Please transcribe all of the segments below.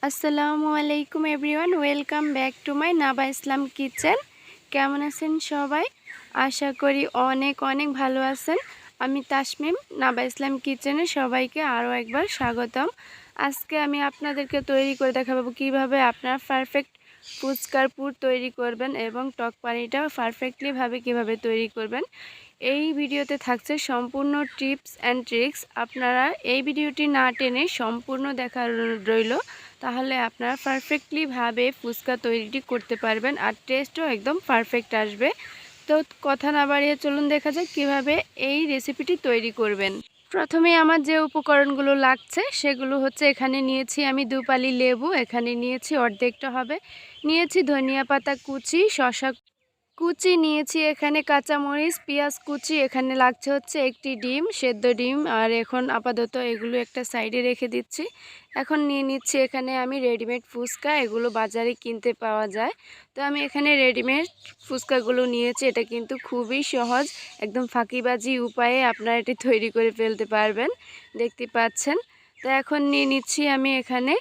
আসসালামু আলাইকুম everyone, welcome back to my Naba Islam kitchen. কেমন আছেন সবাই? আশা করি অনেক অনেক ভালো আছেন। আমি তাসমিম, নাবা ইসলাম কিচেনে সবাইকে আরও একবার স্বাগতম। আজকে আমি আপনাদেরকে তৈরি করে দেখাবো কিভাবে আপনারা পারফেক্ট ফুচকার পুর তৈরি করবেন এবং টক পানিটাও পারফেক্টলিভাবে কিভাবে তৈরি করবেন। এই ভিডিওতে থাকছে সম্পূর্ণ টিপস অ্যান্ড ট্রিক্স। আপনারা এই ভিডিওটি না টেনে সম্পূর্ণ দেখার রইল, তাহলে আপনারা পারফেক্টলিভাবে ফুচকা তৈরিটি করতে পারবেন আর টেস্টও একদম পারফেক্ট আসবে। তো কথা না বাড়িয়ে চলুন দেখা যাক কীভাবে এই রেসিপিটি তৈরি করবেন। প্রথমে আমার যে উপকরণগুলো লাগছে সেগুলো হচ্ছে, এখানে নিয়েছি আমি 2 পালি লেবু, এখানে নিয়েছি অর্ধেকটা হবে, নিয়েছি ধনিয়া পাতা কুচি, শসা কুচি নিয়েছি, এখানে কাঁচামরিচ, পেঁয়াজ কুচি, এখানে লাগছে হচ্ছে একটি ডিম, সেদ্ধ ডিম। আর এখন আপাতত এগুলো একটা সাইডে রেখে দিচ্ছি। এখন নিয়ে নিচ্ছি এখানে আমি রেডিমেড ফুচকা, এগুলো বাজারে কিনতে পাওয়া যায়। তো আমি এখানে রেডিমেড ফুচকাগুলো নিয়েছি। এটা কিন্তু খুবই সহজ, একদম ফাঁকিবাজি উপায়ে আপনারা এটি তৈরি করে ফেলতে পারবেন, দেখতে পাচ্ছেন। তো এখন নিয়ে নিচ্ছি আমি এখানে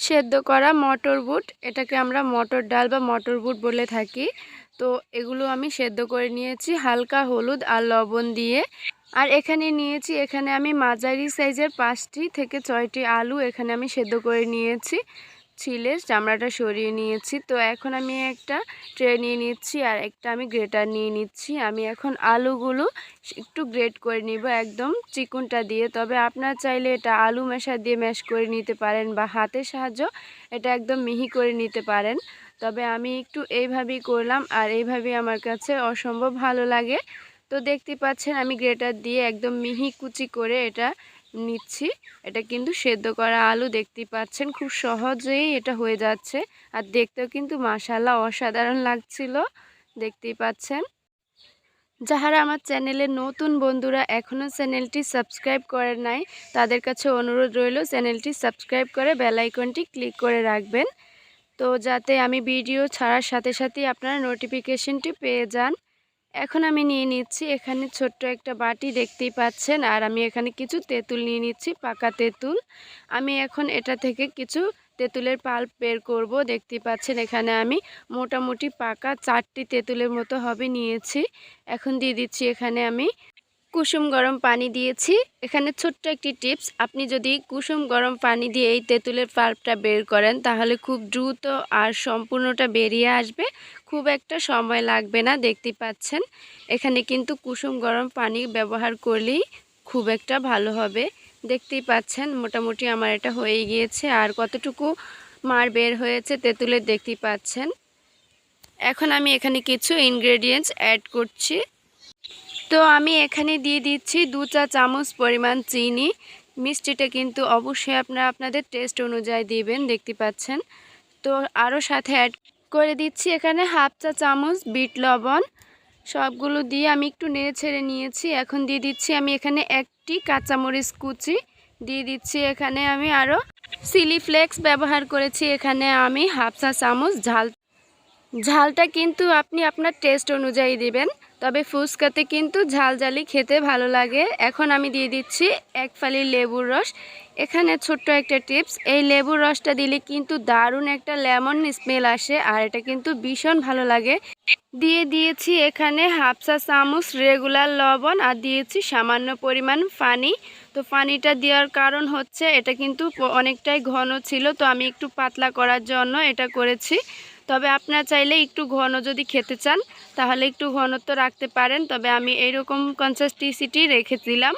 সেদ্ধ করা মটর বুট, এটাকে আমরা মটর ডাল বা মটর বুট বলে থাকি। তো এগুলো আমি সেদ্ধ করে নিয়েছি হালকা হলুদ আর লবণ দিয়ে। আর এখানে নিয়েছি, এখানে আমি মাঝারি সাইজের 5টি থেকে 6টি আলু এখানে আমি সেদ্ধ করে নিয়েছি, ছিলে চামড়াটা সরিয়ে নিয়েছি। তো এখন আমি একটা ট্রে নিয়ে নিচ্ছি আর একটা আমি গ্রেটার নিয়ে নিচ্ছি। আমি এখন আলুগুলো একটু গ্রেট করে নিব একদম চিকুনটা দিয়ে। তবে আপনারা চাইলে এটা আলু মেশা দিয়ে ম্যাশ করে নিতে পারেন বা হাতের সাহায্য এটা একদম মিহি করে নিতে পারেন। তবে আমি একটু এইভাবেই করলাম আর এইভাবেই আমার কাছে অসম্ভব ভালো লাগে। তো দেখতে পাচ্ছেন আমি গ্রেটার দিয়ে একদম মিহি কুচি করে এটা নিচ্ছি। এটা কিন্তু সেদ্ধ করা আলু, দেখতেই পাচ্ছেন খুব সহজেই এটা হয়ে যাচ্ছে। আর দেখতেও কিন্তু মাশাআল্লাহ অসাধারণ লাগছিল, দেখতেই পাচ্ছেন। যারা আমার চ্যানেলের নতুন বন্ধুরা এখনও চ্যানেলটি সাবস্ক্রাইব করেন নাই, তাদের কাছে অনুরোধ রইল চ্যানেলটি সাবস্ক্রাইব করে বেল আইকনটি ক্লিক করে রাখবেন, তো যাতে আমি ভিডিও ছাড়ার সাথে সাথেই আপনারা নোটিফিকেশনটি পেয়ে যান। এখন আমি নিয়ে নিচ্ছি এখানে ছোট্ট একটা বাটি, দেখতেই পাচ্ছেন। আর আমি এখানে কিছু তেঁতুল নিয়ে নিচ্ছি, পাকা তেঁতুল। আমি এখন এটা থেকে কিছু তেঁতুলের পাল্প বের করব। দেখতেই পাচ্ছেন এখানে আমি মোটামুটি পাকা 4টি তেঁতুলের মতো হবে নিয়েছি। এখন দিয়ে দিচ্ছি এখানে আমি কুসুম গরম পানি দিয়েছি। এখানে ছোট্ট একটি টিপস, আপনি যদি কুসুম গরম পানি দিয়ে এই তেঁতুলের পাল্পটা বের করেন তাহলে খুব দ্রুত আর সম্পূর্ণটা বেরিয়ে আসবে, খুব একটা সময় লাগবে না। দেখতেই পাচ্ছেন এখানে কিন্তু কুসুম গরম পানি ব্যবহার করলেই খুব একটা ভালো হবে। দেখতেই পাচ্ছেন মোটামুটি আমার এটা হয়ে গিয়েছে। আর কতটুকু মার বের হয়েছে তেঁতুলের দেখতেই পাচ্ছেন। এখন আমি এখানে কিছু ইনগ্রেডিয়েন্টস অ্যাড করছি। তো আমি এখানে দিয়ে দিচ্ছি 2 চা চামচ পরিমাণ চিনি। মিষ্টিটা কিন্তু অবশ্যই আপনারা আপনাদের টেস্ট অনুযায়ী দিবেন, দেখতে পাচ্ছেন। তো আরও সাথে অ্যাড করে দিচ্ছি এখানে 1/2 চা চামচ বিট লবণ। সবগুলো দিয়ে আমি একটু নেড়ে ছেড়ে নিয়েছি। এখন দিয়ে দিচ্ছি আমি এখানে একটি কাঁচামরিচ কুচি দিয়ে দিচ্ছি। এখানে আমি আরও চিলি ফ্লেক্স ব্যবহার করেছি, এখানে আমি 1/2 চা চামচ ঝালটা কিন্তু আপনি আপনার টেস্ট অনুযায়ী দিবেন, তবে ফুচকাতে কিন্তু ঝালঝালি খেতে ভালো লাগে। এখন আমি দিয়ে দিচ্ছি 1 ফালি লেবুর রস। এখানে ছোট্ট একটা টিপস, এই লেবুর রসটা দিলে কিন্তু দারুণ একটা লেমন স্মেল আসে আর এটা কিন্তু ভীষণ ভালো লাগে। দিয়ে দিয়েছি এখানে 1/2 চা চামচ রেগুলার লবণ আর দিয়েছি সামান্য পরিমাণ পানি। তো পানিটা দেওয়ার কারণ হচ্ছে এটা কিন্তু অনেকটাই ঘন ছিল, তো আমি একটু পাতলা করার জন্য এটা করেছি। তবে আপনারা চাইলে একটু ঘন যদি খেতে চান তাহলে একটু ঘনত্ব রাখতে পারেন, তবে আমি এইরকম কনসিস্টেন্সিটি রেখেছিলাম।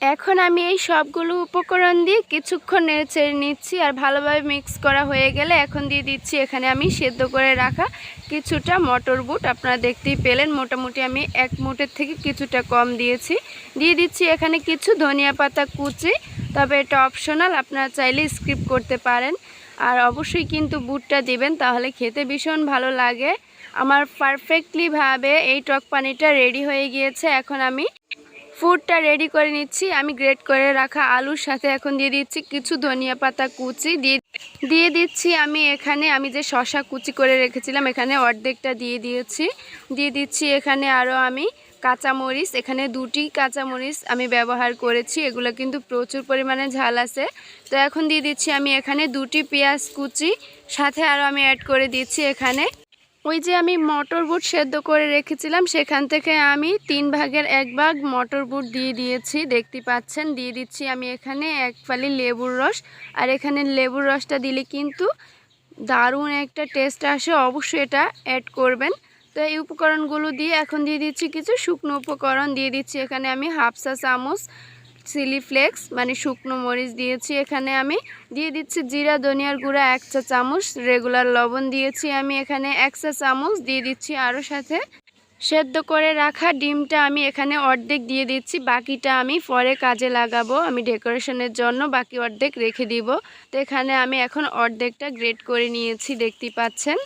এখন আমি এই সবগুলো উপকরণ দিয়ে কিছুক্ষণ নেড়ে নিচ্ছি আর ভালোভাবে মিক্স করা হয়ে গেলে এখন দিয়ে দিচ্ছি এখানে আমি সেদ্ধ করে রাখা কিছুটা মটর বুট। আপনারা দেখতেই পেলেন মোটামুটি আমি 1 মুঠের থেকে কিছুটা কম দিয়েছি। দিয়ে দিচ্ছি এখানে কিছু ধনিয়া পাতা কুচি, তবে এটা অপশনাল, আপনারা চাইলে স্কিপ করতে পারেন। আর অবশ্যই কিন্তু বুটটা দিবেন, তাহলে খেতে ভীষণ ভালো লাগে। আমার পারফেক্টলিভাবে এই টক পানিটা রেডি হয়ে গিয়েছে। এখন আমি ফুডটা রেডি করে নিচ্ছি। আমি গ্রেট করে রাখা আলুর সাথে এখন দিয়ে দিচ্ছি কিছু ধনিয়া পাতা কুচি, দিয়ে দিচ্ছি আমি এখানে আমি যে শসা কুচি করে রেখেছিলাম এখানে অর্ধেকটা দিয়ে দিচ্ছি এখানে আরও আমি কাঁচামরিচ, এখানে 2টি কাঁচামরিচ আমি ব্যবহার করেছি। এগুলো কিন্তু প্রচুর পরিমাণে ঝাল আছে। তো এখন দিয়ে দিচ্ছি আমি এখানে 2টি পেঁয়াজ কুচি, সাথে আরও আমি অ্যাড করে দিচ্ছি এখানে ওই যে আমি মটর বুট সেদ্ধ করে রেখেছিলাম, সেখান থেকে আমি 3 ভাগের 1 ভাগ মটর বুট দিয়ে দিয়েছি, দেখতে পাচ্ছেন। দিয়ে দিচ্ছি আমি এখানে 1 ফালি লেবুর রস। আর এখানে লেবুর রসটা দিলে কিন্তু দারুণ একটা টেস্ট আসে, অবশ্যই এটা অ্যাড করবেন। তো এই উপকরণগুলো দিয়ে এখন দিয়ে দিচ্ছি কিছু শুকনো উপকরণ। দিয়ে দিচ্ছি এখানে আমি হাফ চা চামচ চিলি ফ্লেক্স মানে শুকনো মরিচ দিয়েছি। এখানে আমি দিয়ে দিচ্ছি জিরা ধনিয়ার গুঁড়া 1 চা চামচ, রেগুলার লবণ দিয়েছি আমি এখানে 1 চা চামচ। দিয়ে দিচ্ছি আরও সাথে সেদ্ধ করে রাখা ডিমটা আমি এখানে অর্ধেক দিয়ে দিচ্ছি, বাকিটা আমি পরে কাজে লাগাবো, আমি ডেকোরেশনের জন্য বাকি অর্ধেক রেখে দিব। তো এখানে আমি এখন অর্ধেকটা গ্রেট করে নিয়েছি, দেখতে পাচ্ছেন।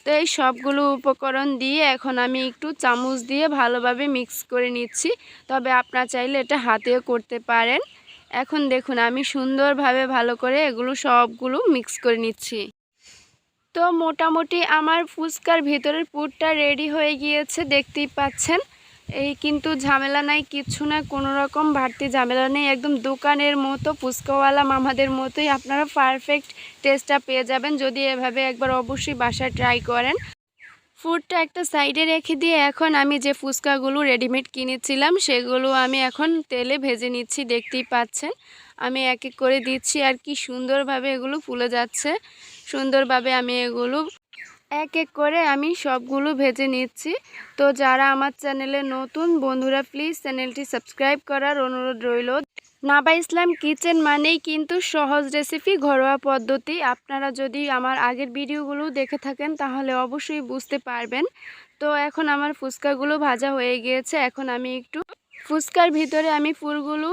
তো এই সবগুলো উপকরণ দিয়ে এখন আমি একটু চামচ দিয়ে ভালোভাবে মিক্স করে নিচ্ছি, তবে আপনারা চাইলে এটা হাতেও করতে পারেন। এখন দেখুন আমি সুন্দরভাবে ভালো করে এগুলো সবগুলো মিক্স করে নিচ্ছি। তো মোটামুটি আমার ফুচকার ভিতরের পুরটা রেডি হয়ে গিয়েছে, দেখতেই পাচ্ছেন। এই কিন্তু ঝামেলা নাই, কিচ্ছু না, কোনো রকম বাড়তি ঝামেলা নেই, একদম দোকানের মতো ফুচকাওয়ালা মামাদের মতোই আপনারা পারফেক্ট টেস্টটা পেয়ে যাবেন যদি এভাবে একবার অবশ্যই বাসায় ট্রাই করেন। ফুডটা একটা সাইডে রেখে দিয়ে এখন আমি যে ফুচকাগুলো রেডিমেড কিনেছিলাম সেগুলো আমি এখন তেলে ভেজে নিচ্ছি, দেখতেই পাচ্ছেন। আমি এক এক করে দিচ্ছি আর কি সুন্দরভাবে এগুলো ফুলে যাচ্ছে। সুন্দরভাবে আমি এগুলো এক এক করে আমি সবগুলো ভেজে নিচ্ছি। তো যারা আমার চ্যানেলে নতুন বন্ধুরা প্লিজ চ্যানেলটি সাবস্ক্রাইব করার অনুরোধ রইল। নাবা ইসলাম কিচেন মানেই কিন্তু সহজ রেসিপি, ঘরোয়া পদ্ধতি। আপনারা যদি আমার আগের ভিডিওগুলো দেখে থাকেন তাহলে অবশ্যই বুঝতে পারবেন। তো এখন আমার ফুচকাগুলো ভাজা হয়ে গিয়েছে, এখন আমি একটু ফুচকার ভিতরে আমি পুরগুলো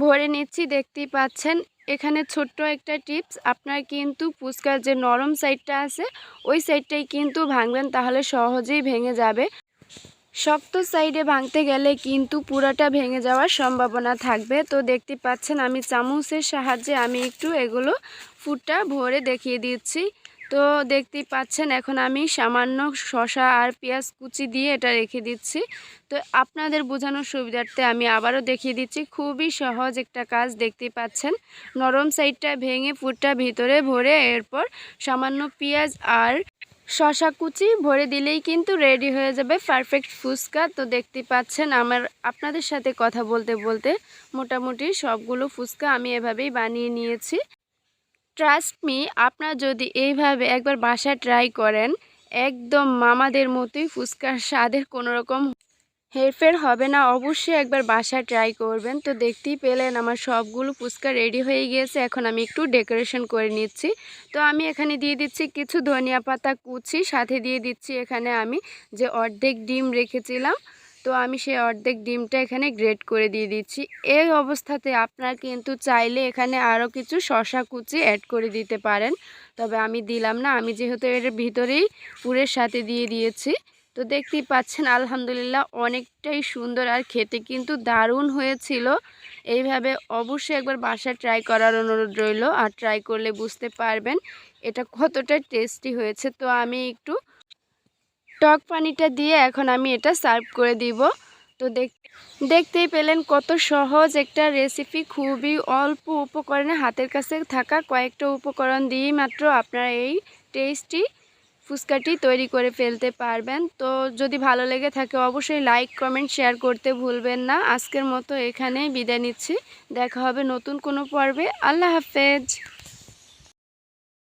ভরে নিচ্ছি, দেখতেই পাচ্ছেন। এখানে ছোট্ট একটা টিপস, আপনার কিন্তু ফুচকার যে নরম সাইডটা আছে ওই সাইডটাই কিন্তু ভাঙবেন, তাহলে সহজেই ভেঙে যাবে। শক্ত সাইডে ভাঙতে গেলে কিন্তু পুরোটা ভেঙে যাওয়ার সম্ভাবনা থাকবে। তো দেখতে পাচ্ছেন আমি চামচের সাহায্যে আমি একটু এগুলো ফুটটা ভরে দেখিয়ে দিচ্ছি। তো দেখতেই পাচ্ছেন এখন আমি সামান্য শসা আর পেঁয়াজ কুচি দিয়ে এটা রেখে দিচ্ছি। তো আপনাদের বোঝানোর সুবিধার্থে আমি আবারও দেখিয়ে দিচ্ছি, খুবই সহজ একটা কাজ। দেখতেই পাচ্ছেন নরম সাইডটা ভেঙে ফুটটা ভিতরে ভরে এরপর সামান্য পেঁয়াজ আর শসা কুচি ভরে দিলেই কিন্তু রেডি হয়ে যাবে পারফেক্ট ফুচকা। তো দেখতে পাচ্ছেন আপনাদের সাথে কথা বলতে বলতে মোটামুটি সবগুলো ফুচকা আমি এভাবেই বানিয়ে নিয়েছি। ট্রাস্ট মি, আপনারা যদি এইভাবে একবার বাসায় ট্রাই করেন একদম মামাদের মতোই ফুচকার স্বাদের কোনো রকম হেরফের হবে না, অবশ্যই একবার বাসায় ট্রাই করবেন। তো দেখতেই পেলেন আমার সবগুলো ফুচকা রেডি হয়ে গিয়েছে, এখন আমি একটু ডেকোরেশন করে নিচ্ছি। তো আমি এখানে দিয়ে দিচ্ছি কিছু ধনিয়া পাতা কুচি, সাথে দিয়ে দিচ্ছি এখানে আমি যে অর্ধেক ডিম রেখেছিলাম, তো আমি সেই অর্ধেক ডিমটা এখানে গ্রেট করে দিয়ে দিচ্ছি। এই অবস্থাতে আপনারা কিন্তু চাইলে এখানে আরও কিছু শসা কুচি অ্যাড করে দিতে পারেন, তবে আমি দিলাম না, আমি যেহেতু এর ভিতরেই পুরের সাথে দিয়ে দিয়েছি। তো দেখতেই পাচ্ছেন আলহামদুলিল্লাহ অনেকটাই সুন্দর আর খেতে কিন্তু দারুণ হয়েছিল। এইভাবে অবশ্যই একবার বাসায় ট্রাই করার অনুরোধ রইল, আর ট্রাই করলে বুঝতে পারবেন এটা কতটা টেস্টি হয়েছে। তো আমি একটু টক পানিটা দিয়ে এখন আমি এটা সার্ভ করে দিব। তো দেখতেই পেলেন কত সহজ একটা রেসিপি, খুবই অল্প উপকরণে হাতের কাছে থাকা কয়েকটা উপকরণ দিয়েই মাত্র আপনারা এই টেস্টি ফুচকাটি তৈরি করে ফেলতে পারবেন। তো যদি ভালো লেগে থাকে অবশ্যই লাইক কমেন্ট শেয়ার করতে ভুলবেন না। আজকের মতো এখানেই বিদায় নিচ্ছি, দেখা হবে নতুন কোনো পর্বে। আল্লাহ হাফেজ।